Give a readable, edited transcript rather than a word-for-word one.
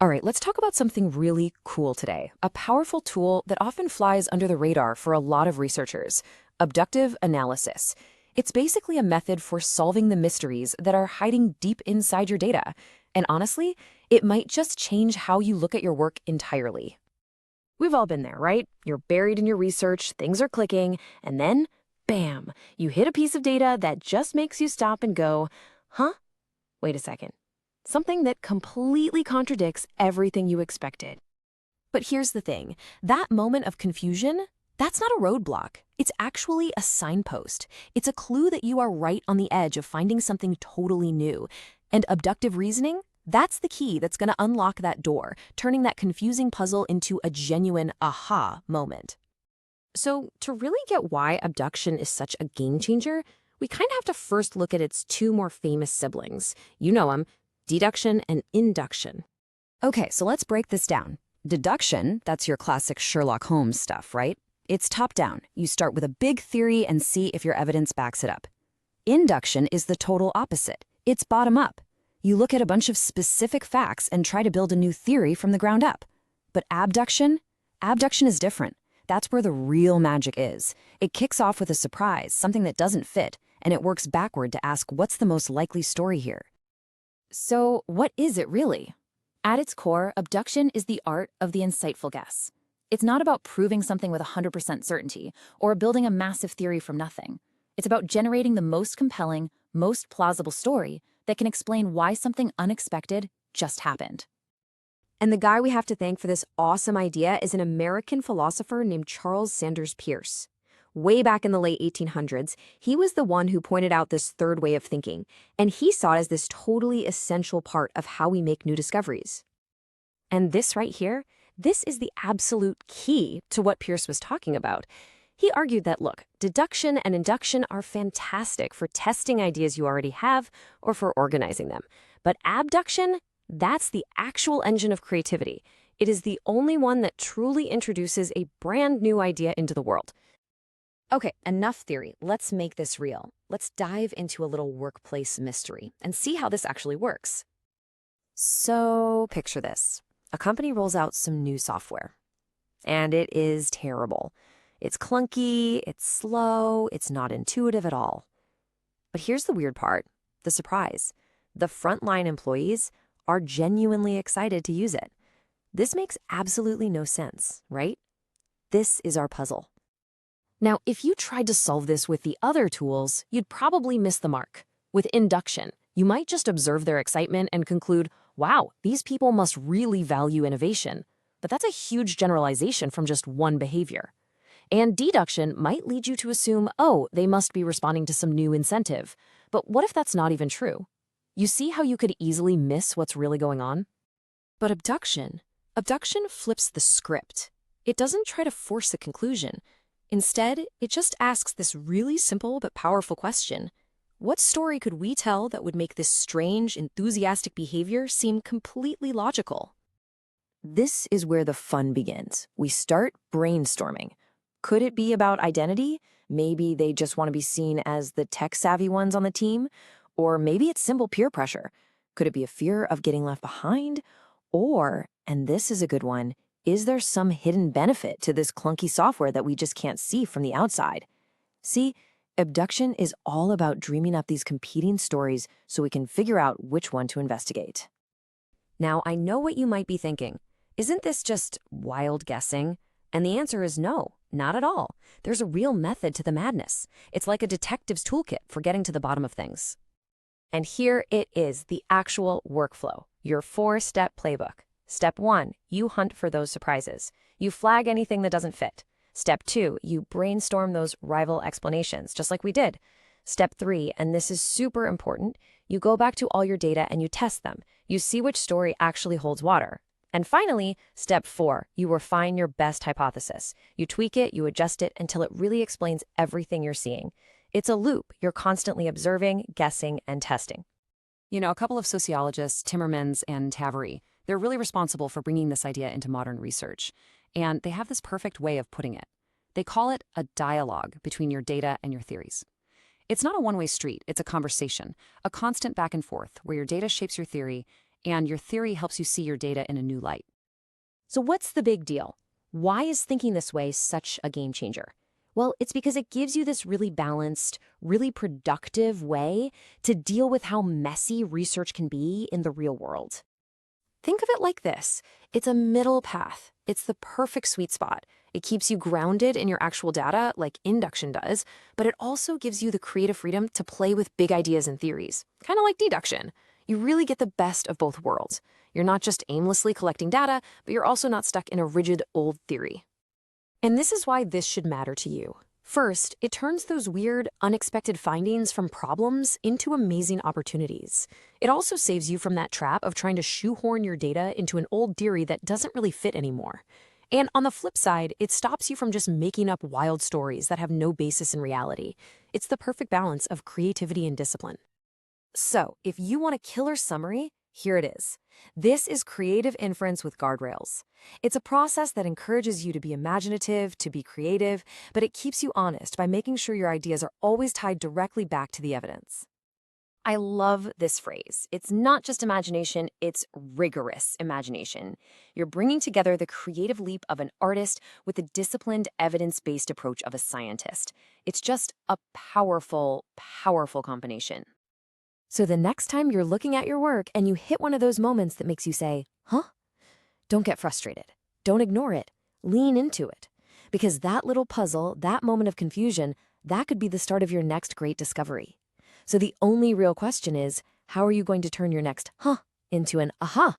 All right, let's talk about something really cool today, a powerful tool that often flies under the radar for a lot of researchers, abductive analysis. It's basically a method for solving the mysteries that are hiding deep inside your data. And honestly, it might just change how you look at your work entirely. We've all been there, right? You're buried in your research, things are clicking, and then, bam, you hit a piece of data that just makes you stop and go, huh? Wait a second. Something that completely contradicts everything you expected. But here's the thing, that moment of confusion, that's not a roadblock. It's actually a signpost. It's a clue that you are right on the edge of finding something totally new. And abductive reasoning, that's the key that's going to unlock that door, turning that confusing puzzle into a genuine aha moment. So, to really get why abduction is such a game changer, we kind of have to first look at its two more famous siblings. You know them, deduction and induction. Okay, so let's break this down. Deduction, that's your classic Sherlock Holmes stuff, right? It's top-down. You start with a big theory and see if your evidence backs it up. Induction is the total opposite. It's bottom-up. You look at a bunch of specific facts and try to build a new theory from the ground up. But abduction is different. That's where the real magic is. It kicks off with a surprise, something that doesn't fit, and it works backward to ask what's the most likely story here. So, what is it really? At its core, abduction is the art of the insightful guess. It's not about proving something with 100% certainty or building a massive theory from nothing. It's about generating the most compelling, most plausible story that can explain why something unexpected just happened. And the guy we have to thank for this awesome idea is an American philosopher named Charles Sanders Peirce. Way back in the late 1800s, he was the one who pointed out this third way of thinking, and he saw it as this totally essential part of how we make new discoveries. And this right here, this is the absolute key to what Peirce was talking about. He argued that, look, deduction and induction are fantastic for testing ideas you already have or for organizing them. But abduction, that's the actual engine of creativity. It is the only one that truly introduces a brand new idea into the world. Okay, enough theory. Let's make this real. Let's dive into a little workplace mystery and see how this actually works. So, picture this. A company rolls out some new software, and it is terrible. It's clunky, it's slow, it's not intuitive at all. But here's the weird part, the surprise. The frontline employees are genuinely excited to use it. This makes absolutely no sense, right? This is our puzzle. Now, if you tried to solve this with the other tools, you'd probably miss the mark. With induction, you might just observe their excitement and conclude, wow, these people must really value innovation. But that's a huge generalization from just one behavior. And deduction might lead you to assume, oh, they must be responding to some new incentive. But what if that's not even true? You see how you could easily miss what's really going on? But abduction flips the script. It doesn't try to force a conclusion. Instead, it just asks this really simple but powerful question. What story could we tell that would make this strange, enthusiastic behavior seem completely logical? This is where the fun begins. We start brainstorming. Could it be about identity? Maybe they just want to be seen as the tech-savvy ones on the team? Or maybe it's simple peer pressure. Could it be a fear of getting left behind? Or, and this is a good one, is there some hidden benefit to this clunky software that we just can't see from the outside? See, abduction is all about dreaming up these competing stories so we can figure out which one to investigate. Now, I know what you might be thinking. Isn't this just wild guessing? And the answer is no, not at all. There's a real method to the madness. It's like a detective's toolkit for getting to the bottom of things. And here it is, the actual workflow, your 4-step playbook. Step 1, you hunt for those surprises. You flag anything that doesn't fit. Step 2, you brainstorm those rival explanations, just like we did. Step 3, and this is super important, you go back to all your data and you test them. You see which story actually holds water. And finally, step 4, you refine your best hypothesis. You tweak it, you adjust it until it really explains everything you're seeing. It's a loop. You're constantly observing, guessing, and testing. You know, a couple of sociologists, Timmermans and Taveri, they're really responsible for bringing this idea into modern research. And they have this perfect way of putting it. They call it a dialogue between your data and your theories. It's not a one-way street, it's a conversation, a constant back and forth where your data shapes your theory and your theory helps you see your data in a new light. So what's the big deal? Why is thinking this way such a game changer? Well, it's because it gives you this really balanced, really productive way to deal with how messy research can be in the real world. Think of it like this. It's a middle path. It's the perfect sweet spot. It keeps you grounded in your actual data, like induction does, but it also gives you the creative freedom to play with big ideas and theories, kind of like deduction. You really get the best of both worlds. You're not just aimlessly collecting data, but you're also not stuck in a rigid old theory. And this is why this should matter to you. First, it turns those weird, unexpected findings from problems into amazing opportunities. It also saves you from that trap of trying to shoehorn your data into an old theory that doesn't really fit anymore. And on the flip side, it stops you from just making up wild stories that have no basis in reality. It's the perfect balance of creativity and discipline. So, if you want a killer summary, here it is. This is creative inference with guardrails. It's a process that encourages you to be imaginative, to be creative, but it keeps you honest by making sure your ideas are always tied directly back to the evidence. I love this phrase. It's not just imagination, it's rigorous imagination. You're bringing together the creative leap of an artist with the disciplined, evidence-based approach of a scientist. It's just a powerful, powerful combination. So the next time you're looking at your work and you hit one of those moments that makes you say, huh? Don't get frustrated. Don't ignore it. Lean into it. Because that little puzzle, that moment of confusion, that could be the start of your next great discovery. So the only real question is, how are you going to turn your next huh into an aha?